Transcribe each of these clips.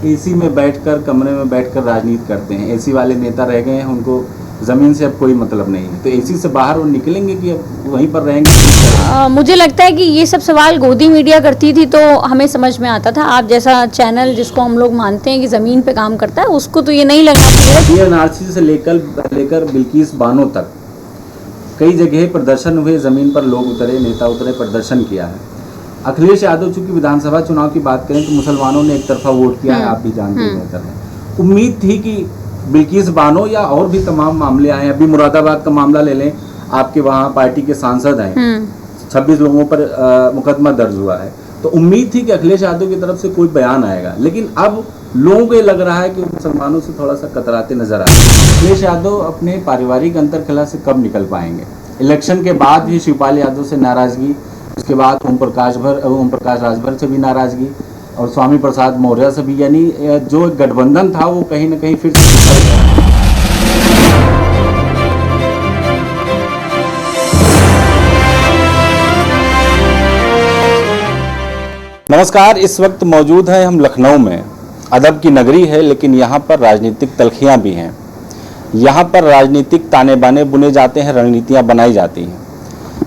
AC में बैठकर, कमरे में बैठकर राजनीति करते हैं। एसी वाले नेता रह गए हैं, उनको ज़मीन से अब कोई मतलब नहीं है। तो एसी से बाहर वो निकलेंगे कि अब वहीं पर रहेंगे? मुझे लगता है कि ये सब सवाल गोदी मीडिया करती थी तो हमें समझ में आता था। आप जैसा चैनल जिसको हम लोग मानते हैं कि ज़मीन पे काम करता है, उसको तो ये नहीं लगा। DNRC से लेकर बिल्किस बानो तक कई जगह प्रदर्शन हुए, ज़मीन पर लोग उतरे, नेता उतरे, प्रदर्शन किया है। अखिलेश यादव चूंकि विधानसभा चुनाव की बात करें तो मुसलमानों ने एक तरफा वोट किया है, आप भी जानते हैं। उम्मीद थी कि बिल्किस बानो या और भी तमाम मामले आए। अभी मुरादाबाद का मामला ले लें, आपके वहाँ पार्टी के सांसद हैं, 26 लोगों पर मुकदमा दर्ज हुआ है। तो उम्मीद थी कि अखिलेश यादव की तरफ से कोई बयान आएगा, लेकिन अब लोगों को ये लग रहा है कि मुसलमानों से थोड़ा सा कतराते नजर आ रहे हैं। अखिलेश यादव अपने पारिवारिक अंतरकलह से कब निकल पाएंगे? इलेक्शन के बाद भी शिवपाल यादव से नाराजगी, उसके बाद ओम प्रकाश राजभर से भी नाराजगी और स्वामी प्रसाद मौर्य से भी, यानी जो गठबंधन था वो कहीं ना कहीं फिर से बिखर गया। नमस्कार, इस वक्त मौजूद है हम लखनऊ में। अदब की नगरी है, लेकिन यहाँ पर राजनीतिक तलखियाँ भी हैं। यहाँ पर राजनीतिक ताने बाने बुने जाते हैं, रणनीतियाँ बनाई जाती हैं।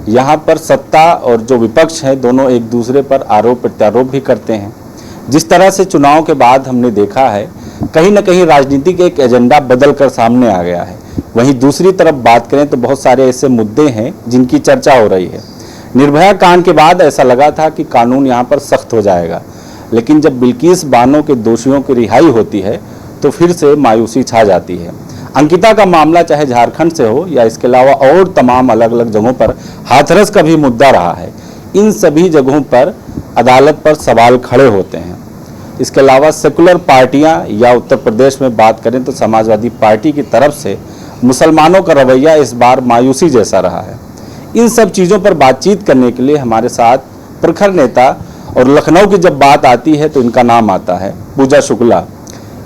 यहाँ पर सत्ता और जो विपक्ष है दोनों एक दूसरे पर आरोप प्रत्यारोप भी करते हैं। जिस तरह से चुनाव के बाद हमने देखा है, कहीं ना कहीं राजनीतिक एक एजेंडा बदल कर सामने आ गया है। वहीं दूसरी तरफ बात करें तो बहुत सारे ऐसे मुद्दे हैं जिनकी चर्चा हो रही है। निर्भया कांड के बाद ऐसा लगा था कि कानून यहाँ पर सख्त हो जाएगा, लेकिन जब बिल्किस बानो के दोषियों की रिहाई होती है तो फिर से मायूसी छा जाती है। अंकिता का मामला चाहे झारखंड से हो या इसके अलावा और तमाम अलग अलग जगहों पर हाथरस का भी मुद्दा रहा है, इन सभी जगहों पर अदालत पर सवाल खड़े होते हैं। इसके अलावा सेकुलर पार्टियां या उत्तर प्रदेश में बात करें तो समाजवादी पार्टी की तरफ से मुसलमानों का रवैया इस बार मायूसी जैसा रहा है। इन सब चीज़ों पर बातचीत करने के लिए हमारे साथ प्रखर नेता, और लखनऊ की जब बात आती है तो इनका नाम आता है, पूजा शुक्ला।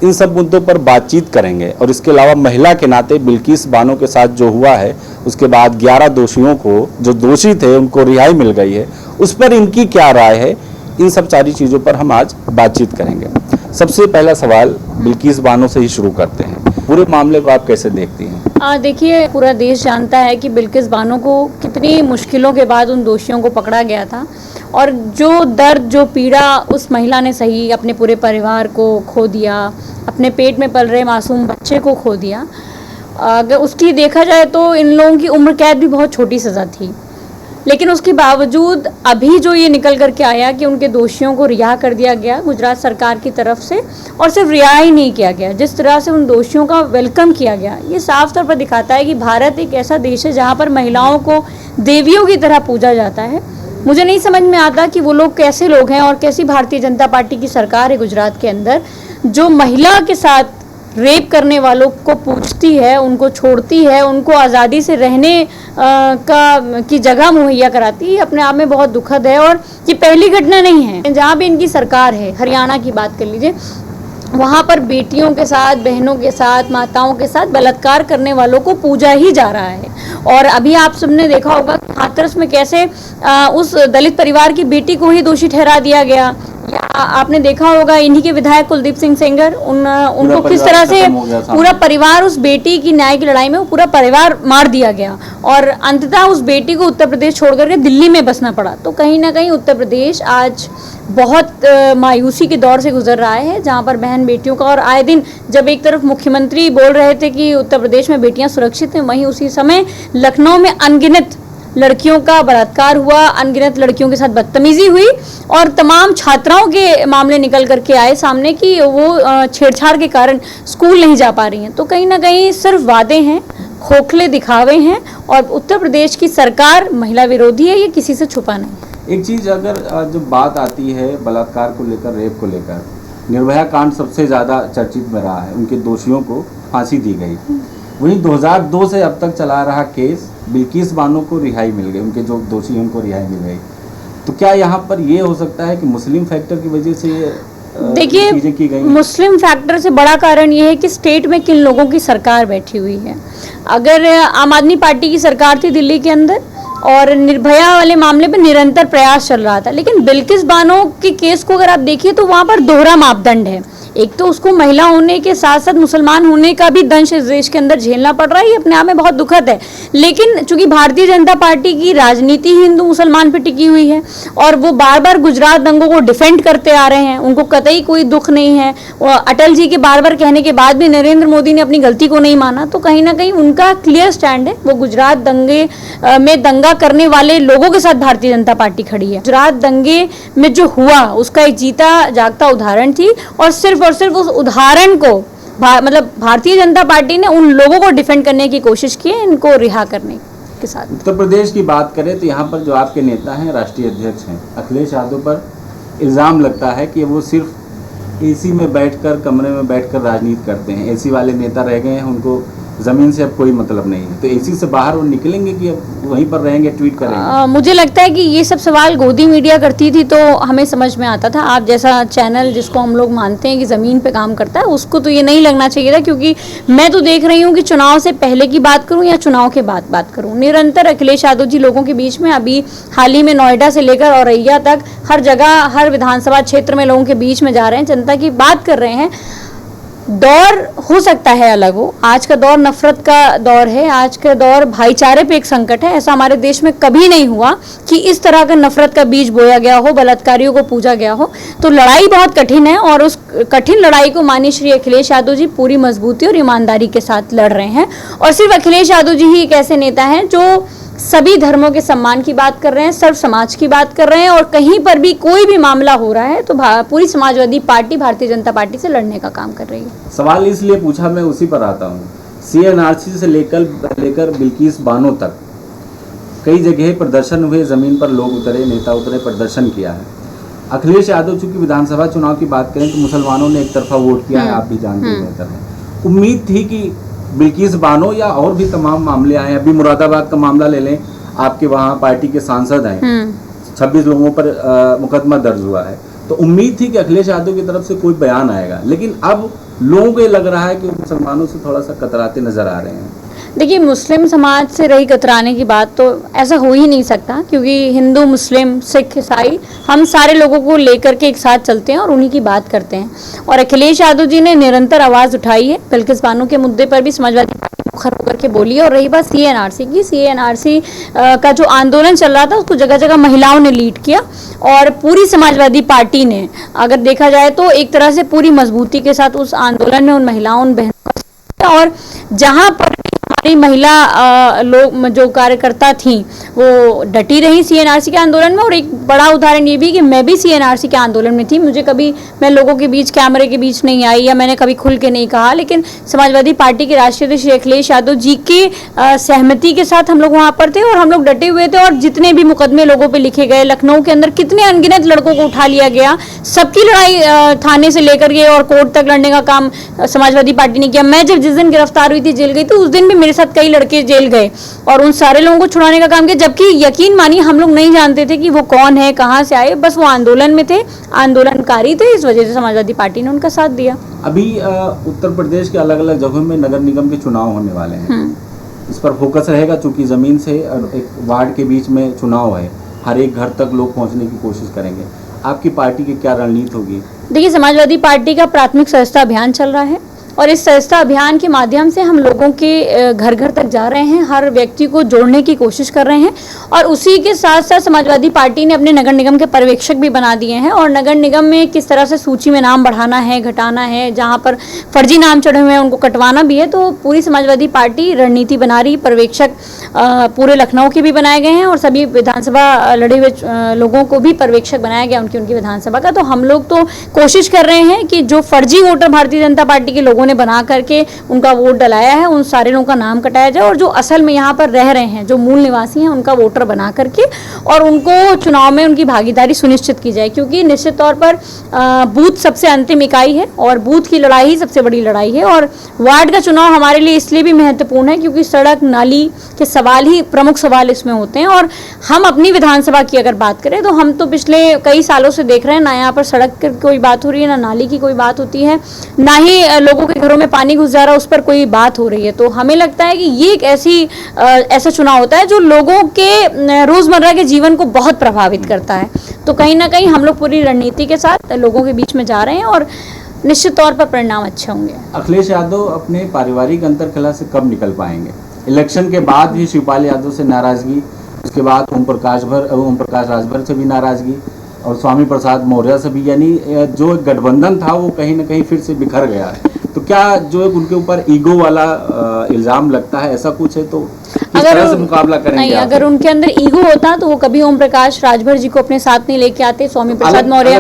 इन सब मुद्दों पर बातचीत करेंगे। और इसके अलावा महिला के नाते बिल्किस बानो के साथ जो हुआ है, उसके बाद 11 दोषियों को, जो दोषी थे उनको रिहाई मिल गई है, उस पर इनकी क्या राय है, इन सब सारी चीज़ों पर हम आज बातचीत करेंगे। सबसे पहला सवाल बिल्किस बानो से ही शुरू करते हैं। पूरे मामले को आप कैसे देखती हैं? देखिए, पूरा देश जानता है कि बिल्किस बानो को कितनी मुश्किलों के बाद उन दोषियों को पकड़ा गया था, और जो दर्द, जो पीड़ा उस महिला ने सही, अपने पूरे परिवार को खो दिया, अपने पेट में पल रहे मासूम बच्चे को खो दिया। अगर उसकी देखा जाए तो इन लोगों की उम्र कैद भी बहुत छोटी सज़ा थी, लेकिन उसके बावजूद अभी जो ये निकल करके आया कि उनके दोषियों को रिहा कर दिया गया गुजरात सरकार की तरफ से, और सिर्फ रिहा ही नहीं किया गया, जिस तरह से उन दोषियों का वेलकम किया गया, ये साफ तौर पर दिखाता है कि भारत एक ऐसा देश है जहाँ पर महिलाओं को देवियों की तरह पूजा जाता है। मुझे नहीं समझ में आता कि वो लोग कैसे लोग हैं और कैसी भारतीय जनता पार्टी की सरकार है गुजरात के अंदर, जो महिला के साथ रेप करने वालों को पूछती है, उनको छोड़ती है, उनको आज़ादी से रहने की जगह मुहैया कराती है। अपने आप में बहुत दुखद है, और ये पहली घटना नहीं है। जहाँ भी इनकी सरकार है, हरियाणा की बात कर लीजिए, वहाँ पर बेटियों के साथ, बहनों के साथ, माताओं के साथ बलात्कार करने वालों को पूजा ही जा रहा है। और अभी आप सबने देखा होगा हाथरस में कैसे उस दलित परिवार की बेटी को ही दोषी ठहरा दिया गया। या आपने देखा होगा इन्हीं के विधायक कुलदीप सिंह सेंगर, उनको किस तरह से पूरा परिवार, उस बेटी की न्याय की लड़ाई में वो पूरा परिवार मार दिया गया, और अंततः उस बेटी को उत्तर प्रदेश छोड़ करके दिल्ली में बसना पड़ा। तो कहीं ना कहीं उत्तर प्रदेश आज बहुत मायूसी के दौर से गुजर रहा है, जहाँ पर बहन बेटियों का, और आए दिन जब एक तरफ मुख्यमंत्री बोल रहे थे कि उत्तर प्रदेश में बेटियां सुरक्षित हैं, वहीं उसी समय लखनऊ में अनगिनत लड़कियों का बलात्कार हुआ, अनगिनत लड़कियों के साथ बदतमीजी हुई, और तमाम छात्राओं के मामले निकल करके आए सामने कि वो छेड़छाड़ के कारण स्कूल नहीं जा पा रही हैं। तो कहीं ना कहीं सिर्फ वादे हैं, खोखले दिखावे हैं, और उत्तर प्रदेश की सरकार महिला विरोधी है, ये किसी से छुपा नहीं। एक चीज़, अगर जब बात आती है बलात्कार को लेकर, रेप को लेकर, निर्भया कांड सबसे ज़्यादा चर्चित में रहा है। उनके दोषियों को फांसी दी गई। वहीं 2002 से अब तक चला रहा केस, बिल्किस बानो को रिहाई मिल गई, उनके जो दोषी हैं उनको रिहाई मिल गई। तो क्या यहाँ पर ये हो सकता है कि मुस्लिम फैक्टर की वजह से देखिए, चीजें की गई? मुस्लिम फैक्टर से बड़ा कारण ये है कि स्टेट में किन लोगों की सरकार बैठी हुई है। अगर आम आदमी पार्टी की सरकार थी दिल्ली के अंदर, और निर्भया वाले मामले पे निरंतर प्रयास चल रहा था, लेकिन बिल्किस बानो के केस को अगर आप देखिए तो वहाँ पर दोहरा मापदंड है। एक तो उसको महिला होने के साथ साथ मुसलमान होने का भी दंश इस देश के अंदर झेलना पड़ रहा है, ये अपने आप में बहुत दुखद है। लेकिन चूंकि भारतीय जनता पार्टी की राजनीति ही हिंदू मुसलमान पे टिकी हुई है और वो बार बार गुजरात दंगों को डिफेंड करते आ रहे हैं, उनको कतई कोई दुख नहीं है। अटल जी के बार बार कहने के बाद भी नरेंद्र मोदी ने अपनी गलती को नहीं माना, तो कहीं ना कहीं उनका क्लियर स्टैंड है, वो गुजरात दंगे में दंगा करने वाले लोगों के साथ भारतीय जनता पार्टी खड़ी है। गुजरात दंगे में जो हुआ उसका एक जीता जागता उदाहरण थी और सिर्फ उस उदाहरण को मतलब भारतीय जनता पार्टी ने उन लोगों को डिफेंड करने की कोशिश की है, इनको रिहा करने के साथ। उत्तर प्रदेश की बात करें तो यहाँ पर जो आपके नेता हैं, राष्ट्रीय अध्यक्ष हैं अखिलेश यादव पर इल्ज़ाम लगता है कि वो सिर्फ एसी में बैठकर, कमरे में बैठकर राजनीति करते हैं। एसी वाले नेता रह गए हैं, उनको ज़मीन से अब कोई मतलब नहीं है। तो एसी से बाहर वो निकलेंगे कि अब वहीं पर रहेंगे, ट्वीट करेंगे? मुझे लगता है कि ये सब सवाल गोदी मीडिया करती थी तो हमें समझ में आता था। आप जैसा चैनल जिसको हम लोग मानते हैं कि ज़मीन पे काम करता है, उसको तो ये नहीं लगना चाहिए था, क्योंकि मैं तो देख रही हूँ कि चुनाव से पहले की बात करूँ या चुनाव के बाद बात करूँ, निरंतर अखिलेश यादव जी लोगों के बीच में, अभी हाल ही में नोएडा से लेकर औरैया तक हर जगह, हर विधानसभा क्षेत्र में लोगों के बीच में जा रहे हैं, जनता की बात कर रहे हैं। दौर हो सकता है अलग हो, आज का दौर नफरत का दौर है, आज का दौर भाईचारे पे एक संकट है। ऐसा हमारे देश में कभी नहीं हुआ कि इस तरह का नफरत का बीज बोया गया हो, बलात्कारियों को पूजा गया हो। तो लड़ाई बहुत कठिन है और उस कठिन लड़ाई को माननीय श्री अखिलेश यादव जी पूरी मजबूती और ईमानदारी के साथ लड़ रहे हैं। और सिर्फ अखिलेश यादव जी ही एक ऐसे नेता हैं जो सभी धर्मों के सम्मान की बात कर रहे हैं, सर्व समाज की बात कर रहे हैं, और कहीं पर भी कोई भी मामला हो रहा है तो पूरी समाजवादी पार्टी भारतीय जनता पार्टी से लड़ने का काम कर रही है। सवाल इसलिए पूछा, मैं उसी पर आता हूँ। CNRC से लेकर बिल्किस बानो तक कई जगह प्रदर्शन हुए, जमीन पर लोग उतरे, नेता उतरे, प्रदर्शन किया है। अखिलेश यादव चूंकि विधानसभा चुनाव की बात करें तो मुसलमानों ने एक तरफा वोट किया है, आप भी जानते हैं बेहतर है। उम्मीद थी कि बिल्किस बानो या और भी तमाम मामले आए, अभी मुरादाबाद का मामला ले लें, आपके वहाँ पार्टी के सांसद हैं, 26 लोगों पर मुकदमा दर्ज हुआ है, तो उम्मीद थी कि अखिलेश यादव की तरफ से कोई बयान आएगा। लेकिन अब लोगों को ये लग रहा है कि मुसलमानों से थोड़ा सा कतराते नजर आ रहे हैं। देखिए, मुस्लिम समाज से रही कतराने की बात तो ऐसा हो ही नहीं सकता, क्योंकि हिंदू, मुस्लिम, सिख, ईसाई हम सारे लोगों को लेकर के एक साथ चलते हैं और उन्हीं की बात करते हैं। और अखिलेश यादव जी ने निरंतर आवाज़ उठाई है, बिल्किस बानो के मुद्दे पर भी समाजवादी पार्टी मुखर होकर के बोली है। और रही बात CNRC की, CNRC का जो आंदोलन चल रहा था उसको जगह जगह महिलाओं ने लीड किया और पूरी समाजवादी पार्टी ने, अगर देखा जाए तो एक तरह से पूरी मजबूती के साथ उस आंदोलन में उन महिलाओं, उन बहनों का, और जहाँ पर हमारी महिला लोग जो कार्यकर्ता थी वो डटी रही CNRC के आंदोलन में। और एक बड़ा उदाहरण ये भी कि मैं भी CNRC के आंदोलन में थी, मुझे कभी, मैं लोगों के बीच, कैमरे के बीच नहीं आई या मैंने कभी खुल के नहीं कहा, लेकिन समाजवादी पार्टी के राष्ट्रीय अध्यक्ष श्री अखिलेश यादव जी की सहमति के साथ हम लोग वहाँ पर थे और हम लोग डटे हुए थे। और जितने भी मुकदमे लोगों पर लिखे गए, लखनऊ के अंदर कितने अनगिनत लड़कों को उठा लिया गया, सबकी लड़ाई थाने से लेकर के और कोर्ट तक लड़ने का काम समाजवादी पार्टी ने किया। मैं जब जिस दिन गिरफ्तार हुई थी, जेल गई थी, उस दिन भी मेरे साथ कई लड़के जेल गए और उन सारे लोगों को छुड़ाने का काम किया, जबकि यकीन मानिए हम लोग नहीं जानते थे कि वो कौन है, कहां से आए, बस वो आंदोलन में थे, आंदोलनकारी थे, इस वजह से समाजवादी पार्टी ने उनका साथ दिया। अभी उत्तर प्रदेश के अलग अलग जगहों में नगर निगम के चुनाव होने वाले हैं, इस पर फोकस रहेगा चूंकि जमीन से और एक वार्ड के बीच में चुनाव है, हर एक घर तक लोग पहुंचने की कोशिश करेंगे। आपकी पार्टी की क्या रणनीति होगी? देखिए, समाजवादी पार्टी का प्राथमिक सदस्यता अभियान चल रहा है और इस सदस्यता अभियान के माध्यम से हम लोगों के घर घर तक जा रहे हैं, हर व्यक्ति को जोड़ने की कोशिश कर रहे हैं। और उसी के साथ साथ समाजवादी पार्टी ने अपने नगर निगम के पर्यवेक्षक भी बना दिए हैं और नगर निगम में किस तरह से सूची में नाम बढ़ाना है, घटाना है, जहां पर फर्जी नाम चढ़े हुए हैं उनको कटवाना भी है। तो पूरी समाजवादी पार्टी रणनीति बना रही। पर्यवेक्षक पूरे लखनऊ के भी बनाए गए हैं और सभी विधानसभा लड़े हुए लोगों को भी पर्यवेक्षक बनाया गया उनकी विधानसभा का। तो हम लोग तो कोशिश कर रहे हैं कि जो फर्जी वोटर भारतीय जनता पार्टी के लोगों ने बना करके उनका वोट डलाया है, उन सारे लोगों का नाम कटाया जाए और जो असल में यहाँ पर रह रहे हैं, जो मूल निवासी हैं, उनका वोटर बना करके और उनको चुनाव में उनकी भागीदारी सुनिश्चित की जाए। क्योंकि निश्चित तौर पर बूथ सबसे अंतिम इकाई है और बूथ की लड़ाई ही सबसे बड़ी लड़ाई है। और वार्ड का चुनाव हमारे लिए इसलिए भी महत्वपूर्ण है क्योंकि सड़क, नाली के सवाल ही प्रमुख सवाल इसमें होते हैं। और हम अपनी विधानसभा की अगर बात करें तो हम तो पिछले कई सालों से देख रहे हैं, ना यहाँ पर सड़क की कोई बात हो रही है, ना नाली की कोई बात होती है, ना ही लोगों के घरों में पानी घुस जा रहा है उस पर कोई बात हो रही है। तो हमें लगता है कि ये एक ऐसा चुनाव होता है जो लोगों के रोजमर्रा के जीवन को बहुत प्रभावित करता है। तो कहीं ना कहीं हम लोग पूरी रणनीति के साथ लोगों के बीच में जा रहे हैं और निश्चित तौर पर परिणाम अच्छे होंगे। अखिलेश यादव अपने पारिवारिक अंतरकलह से कब निकल पाएंगे? इलेक्शन के बाद भी शिवपाल यादव से नाराजगी, उसके बाद ओम प्रकाश राजभर से भी नाराजगी और स्वामी प्रसाद मौर्य से भी, यानी जो गठबंधन था वो कहीं ना कहीं फिर से बिखर गया है। तो क्या जो उनके ऊपर ईगो वाला इल्जाम लगता है, ऐसा कुछ है? तो किस तरह से मुकाबला करेंगे? नहीं, अगर उनके अंदर ईगो होता तो वो कभी ओम प्रकाश राजभर जी को अपने साथ नहीं लेके आते। स्वामी प्रसाद मौर्य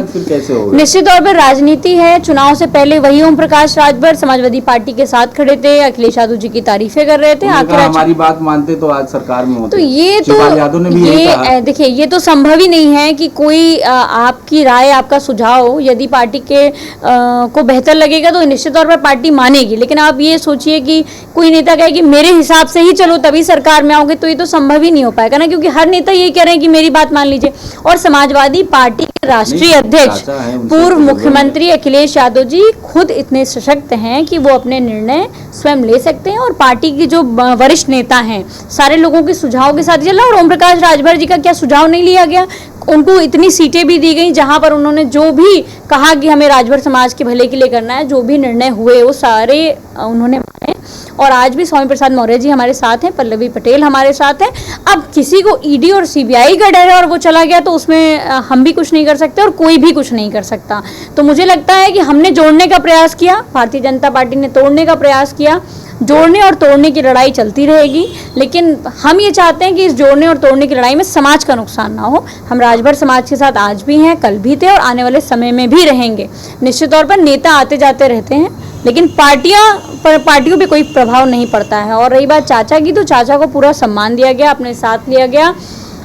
निश्चित तौर पर राजनीति है, चुनाव से पहले वही ओम प्रकाश राजभर समाजवादी पार्टी के साथ खड़े थे, अखिलेश यादव जी की तारीफें कर रहे थे। आखिर हमारी बात मानते तो आज सरकार में होते। तो ये देखिए, ये तो संभव ही नहीं है कि कोई आपकी राय, आपका सुझाव यदि पार्टी के को बेहतर लगेगा तो निश्चित तौर पर पार्टी मानेगी। लेकिन आप ये सोचिए कि कोई नेता कहे कि मेरे हिसाब से ही चलो तभी सरकार में आओगे, तो ये तो संभव ही नहीं हो पाएगा ना, क्योंकि हर नेता ये कह रहे हैं कि मेरी बात मान लीजिए। और समाजवादी पार्टी के राष्ट्रीय अध्यक्ष पूर्व मुख्यमंत्री अखिलेश यादव जी खुद इतने सशक्त हैं कि वो अपने निर्णय स्वयं ले सकते हैं और पार्टी के जो वरिष्ठ नेता हैं सारे लोगों के सुझाव के साथ चला। और ओम प्रकाश राजभर जी का क्या सुझाव नहीं लिया गया? उनको इतनी सीटें भी दी गई जहां पर उन्होंने जो भी कहा कि हमें राजभर समाज के भले के लिए करना है, जो भी निर्णय हुए वो सारे उन्होंने माने। और आज भी स्वामी प्रसाद मौर्य जी हमारे साथ हैं, पल्लवी पटेल हमारे साथ हैं। अब किसी को ईडी और सीबीआई का डर है और वो चला गया तो उसमें हम भी कुछ नहीं कर सकते और कोई भी कुछ नहीं कर सकता। तो मुझे लगता है कि हमने जोड़ने का प्रयास किया, भारतीय जनता पार्टी ने तोड़ने का प्रयास किया। जोड़ने और तोड़ने की लड़ाई चलती रहेगी, लेकिन हम ये चाहते हैं कि इस जोड़ने और तोड़ने की लड़ाई में समाज का नुकसान ना हो। हम राजभर समाज के साथ आज भी हैं, कल भी थे और आने वाले समय में भी रहेंगे। निश्चित तौर पर नेता आते जाते रहते हैं, लेकिन पार्टियों पे कोई प्रभाव नहीं पड़ता है। और रही बात चाचा की, तो चाचा को पूरा सम्मान दिया गया, अपने साथ लिया गया।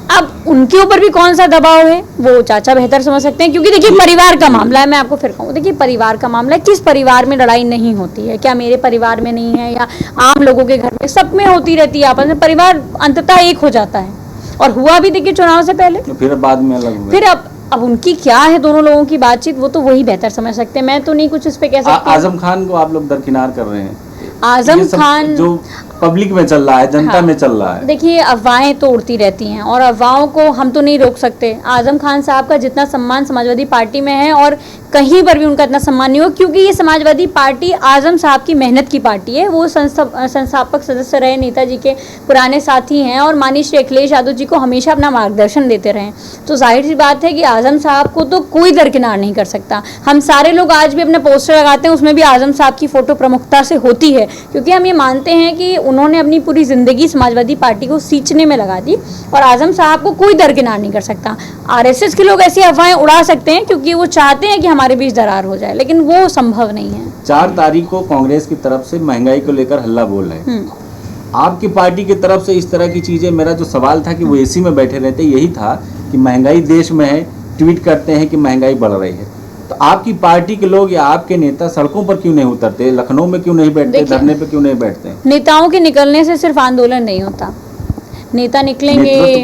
अब उनके ऊपर भी कौन सा दबाव है वो चाचा बेहतर समझ सकते हैं, क्योंकि देखिए परिवार का मामला है। मैं आपको फिर कहूँ, देखिए परिवार का मामला है, किस परिवार में लड़ाई नहीं होती है? क्या मेरे परिवार में नहीं है या आम लोगों के घर में? सब में होती रहती है आपस में। परिवार अंततः एक हो जाता है और हुआ भी देखिए चुनाव से पहले, फिर बाद में अलग हुए। फिर अब उनकी क्या है दोनों लोगों की बातचीत, वो तो वही बेहतर समझ सकते हैं। मैं तो नहीं कुछ इस पे कह सकती। आजम खान को आप लोग दरकिनार कर रहे हैं। आजम खान जो पब्लिक में चल रहा है, जनता में चल रहा है। देखिए अफवाहें तो उड़ती रहती हैं और अफवाहों को हम तो नहीं रोक सकते। आजम खान साहब का जितना सम्मान समाजवादी पार्टी में है और कहीं पर भी उनका इतना सम्मान नहीं हो, क्योंकि ये समाजवादी पार्टी आजम साहब की मेहनत की पार्टी है। वो संस्थापक सदस्य रहे, नेताजी के पुराने साथी हैं और माननीय श्री अखिलेश यादव जी को हमेशा अपना मार्गदर्शन देते रहे। तो जाहिर सी बात है कि आजम साहब को तो कोई दरकिनार नहीं कर सकता। हम सारे लोग आज भी अपने पोस्टर लगाते हैं, उसमें भी आजम साहब की फोटो प्रमुखता से होती है, क्योंकि हम ये मानते हैं कि उन्होंने अपनी पूरी जिंदगी समाजवादी पार्टी को सींचने में लगा दी और आजम साहब को कोई दरकिनार नहीं कर सकता। आरएसएस के लोग ऐसी अफवाहें उड़ा सकते हैं क्योंकि वो चाहते हैं कि हमारे बीच दरार हो जाए, लेकिन वो संभव नहीं है। 4 तारीख को कांग्रेस की तरफ से महंगाई को लेकर हल्ला बोल रहे हैं। आपकी पार्टी की तरफ से इस तरह की चीजें, मेरा जो सवाल था कि वो एसी में बैठे रहते, यही था कि महंगाई देश में है, ट्वीट करते हैं कि महंगाई बढ़ रही है। तो आपकी पार्टी के लोग या आपके नेता सड़कों पर क्यों नहीं उतरते? लखनऊ में क्यों नहीं बैठते? धरने पे क्यों नहीं बैठते? नेताओं के निकलने से सिर्फ आंदोलन नहीं होता। नेता निकलेंगे,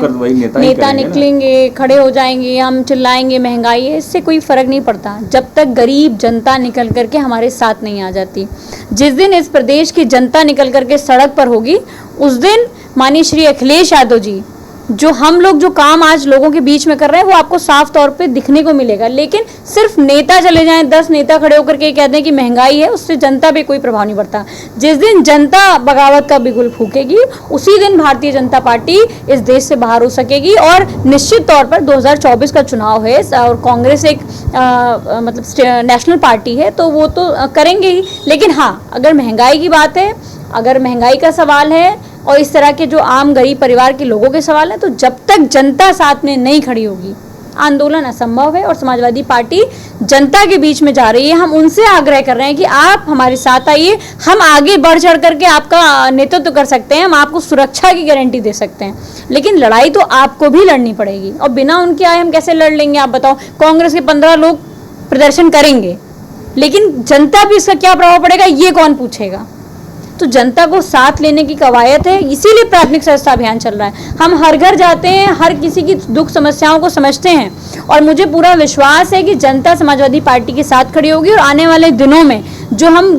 नेता निकलेंगे, खड़े हो जाएंगे, हम चिल्लाएंगे महंगाई है, इससे कोई फर्क नहीं पड़ता जब तक गरीब जनता निकल करके हमारे साथ नहीं आ जाती। जिस दिन इस प्रदेश की जनता निकल करके सड़क पर होगी, उस दिन माननीय श्री अखिलेश यादव जी जो हम लोग जो काम आज लोगों के बीच में कर रहे हैं वो आपको साफ तौर पे दिखने को मिलेगा। लेकिन सिर्फ नेता चले जाएं, 10 नेता खड़े होकर के कहते हैं कि महंगाई है, उससे जनता पे कोई प्रभाव नहीं पड़ता। जिस दिन जनता बगावत का बिगुल फूकेगी, उसी दिन भारतीय जनता पार्टी इस देश से बाहर हो सकेगी। और निश्चित तौर पर 2024 का चुनाव है और कांग्रेस एक मतलब नेशनल पार्टी है, तो वो तो करेंगे ही। लेकिन हाँ, अगर महंगाई की बात है, अगर महंगाई का सवाल है और इस तरह के जो आम गरीब परिवार के लोगों के सवाल है, तो जब तक जनता साथ में नहीं खड़ी होगी आंदोलन असंभव है। और समाजवादी पार्टी जनता के बीच में जा रही है। हम उनसे आग्रह कर रहे हैं कि आप हमारे साथ आइए, हम आगे बढ़ चढ़ करके आपका नेतृत्व कर सकते हैं, हम आपको सुरक्षा की गारंटी दे सकते हैं, लेकिन लड़ाई तो आपको भी लड़नी पड़ेगी। और बिना उनके आए हम कैसे लड़ लेंगे? आप बताओ, कांग्रेस के 15 लोग प्रदर्शन करेंगे, लेकिन जनता भी इसका क्या प्रभाव पड़ेगा ये कौन पूछेगा? तो जनता को साथ लेने की कवायद है, इसीलिए प्राथमिक सदस्यता अभियान चल रहा है। हम हर घर जाते हैं, हर किसी की दुख समस्याओं को समझते हैं और मुझे पूरा विश्वास है कि जनता समाजवादी पार्टी के साथ खड़ी होगी और आने वाले दिनों में जो हम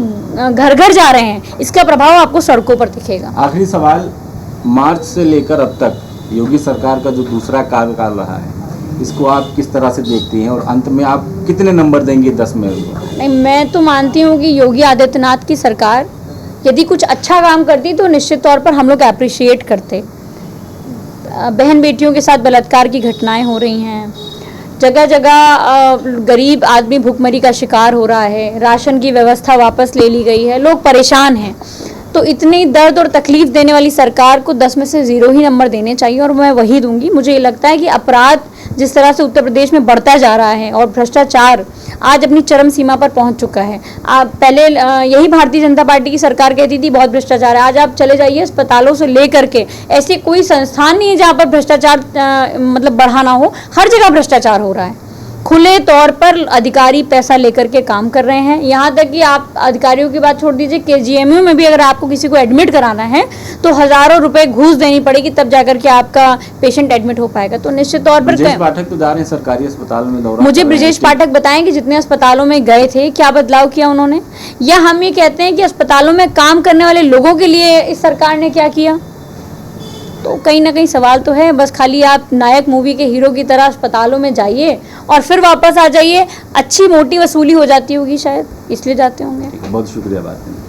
घर घर जा रहे हैं इसका प्रभाव आपको सड़कों पर दिखेगा। आखिरी सवाल, मार्च से लेकर अब तक योगी सरकार का जो दूसरा कार्यकाल रहा है, इसको आप किस तरह से देखती हैं और अंत में आप कितने नंबर देंगे 10 में? नहीं, मैं तो मानती हूँ कि योगी आदित्यनाथ की सरकार यदि कुछ अच्छा काम करती तो निश्चित तौर पर हम लोग अप्रिशिएट करते। बहन बेटियों के साथ बलात्कार की घटनाएं हो रही हैं, जगह जगह गरीब आदमी भूखमरी का शिकार हो रहा है, राशन की व्यवस्था वापस ले ली गई है, लोग परेशान हैं। तो इतनी दर्द और तकलीफ देने वाली सरकार को 10 में से 0 ही नंबर देने चाहिए और मैं वही दूंगी। मुझे ये लगता है कि अपराध जिस तरह से उत्तर प्रदेश में बढ़ता जा रहा है और भ्रष्टाचार आज अपनी चरम सीमा पर पहुंच चुका है। पहले यही भारतीय जनता पार्टी की सरकार कहती थी बहुत भ्रष्टाचार है, आज आप चले जाइए अस्पतालों से लेकर के ऐसी कोई संस्थान नहीं है जहां पर भ्रष्टाचार मतलब बढ़ा ना हो, हर जगह भ्रष्टाचार हो रहा है। खुले तौर पर अधिकारी पैसा लेकर के काम कर रहे हैं। यहाँ तक कि आप अधिकारियों की बात छोड़ दीजिए, KGMU में भी अगर आपको किसी को एडमिट कराना है तो हजारों रुपए घूस देनी पड़ेगी, तब जाकर के आपका पेशेंट एडमिट हो पाएगा। तो निश्चित तौर पर ब्रिजेश पाठक तो जा रहे हैं सरकारी अस्पताल में दौरा। मुझे ब्रिजेश पाठक बताएं कि जितने अस्पतालों में गए थे क्या बदलाव किया उन्होंने, या हम ये कहते हैं कि अस्पतालों में काम करने वाले लोगों के लिए इस सरकार ने क्या किया। तो कहीं ना कहीं सवाल तो है। बस खाली आप नायक मूवी के हीरो की तरह अस्पतालों में जाइए और फिर वापस आ जाइए, अच्छी मोटी वसूली हो जाती होगी शायद, इसलिए जाते होंगे। बहुत शुक्रिया बात करने के लिए।